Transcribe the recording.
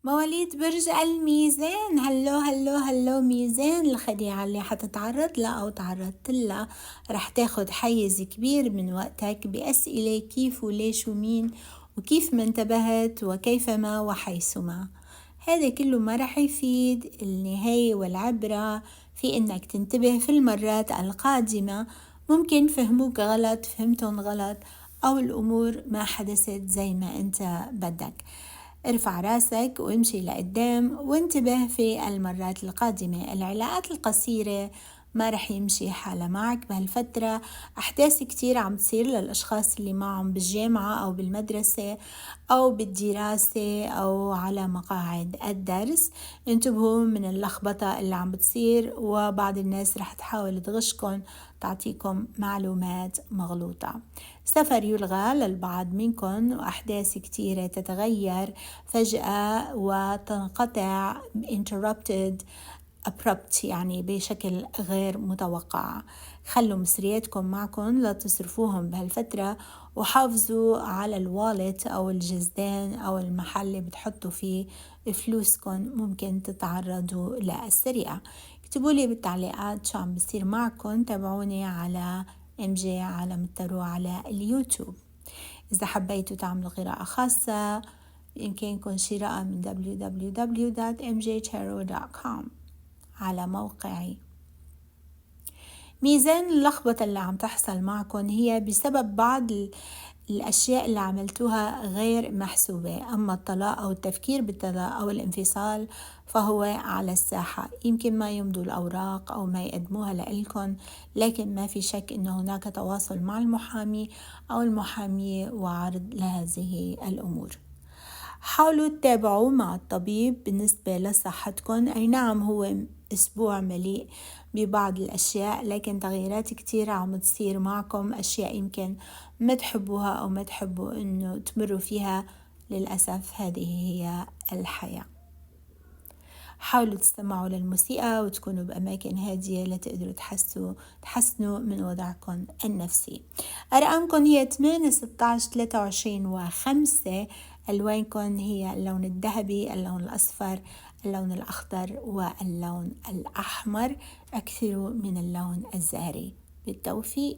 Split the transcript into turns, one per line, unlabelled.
مواليد برج الميزان، هلو هلو هلو ميزان. الخديعة اللي حتتعرض لها أو تعرضت لها رح تاخد حيز كبير من وقتك بأسئلة كيف وليش ومين وكيف ما انتبهت وكيفما وحيثما. هذا كله ما رح يفيد. النهاية والعبرة في إنك تنتبه في المرات القادمة. ممكن فهموك غلط، فهمتهم غلط، أو الأمور ما حدثت زي ما أنت بدك. ارفع راسك وامشي لقدام وانتبه في المرات القادمة. العلاقات القصيرة ما رح يمشي حالها معك بهالفترة. أحداث كتير عم تصير للأشخاص اللي معهم بالجامعة أو بالمدرسة أو بالدراسة أو على مقاعد الدرس. انتبهوا من اللخبطة اللي عم بتصير، وبعض الناس رح تحاول تغشكن، تعطيكم معلومات مغلوطة. سفر يلغى للبعض منكم، وأحداث كتيرة تتغير فجأة وتنقطع abrupt يعني بشكل غير متوقع. خلوا مصرياتكم معكم، لا تصرفوهم بهالفترة، وحافظوا على الوالت أو الجزدان أو المحل اللي بتحطوا فيه فلوسكم، ممكن تتعرضوا للسرقة. اكتبوا لي بالتعليقات شو عم بصير معكم. تابعوني على MJ عالم التارو على اليوتيوب. إذا حبيتوا تعملوا قراءة خاصة بإمكانكم شراءها من www.mjtarot.com على موقعي. ميزان، اللخبطة اللي عم تحصل معكم هي بسبب بعض الأشياء اللي عملتوها غير محسوبة. أما الطلاق أو التفكير بالطلاق أو الانفصال فهو على الساحة. يمكن ما يمضوا الأوراق أو ما يقدموها لإلكم، لكن ما في شك أن هناك تواصل مع المحامي أو المحامية وعرض لهذه الأمور. حاولوا تتابعوا مع الطبيب بالنسبة لصحتكم. أي نعم، هو أسبوع مليء ببعض الأشياء، لكن تغييرات كتيرة عم تصير معكم، أشياء يمكن ما تحبوها أو ما تحبوا أنه تمروا فيها. للأسف هذه هي الحياة. حاولوا تستمعوا للموسيقى وتكونوا بأماكن هادية لتقدروا تحسنوا من وضعكم النفسي. أرقامكم هي 8 16 23 و5. ألوانكم هي اللون الذهبي، اللون الأصفر، اللون الأخضر واللون الأحمر. أكثروا من اللون الزهري. بالتوفيق.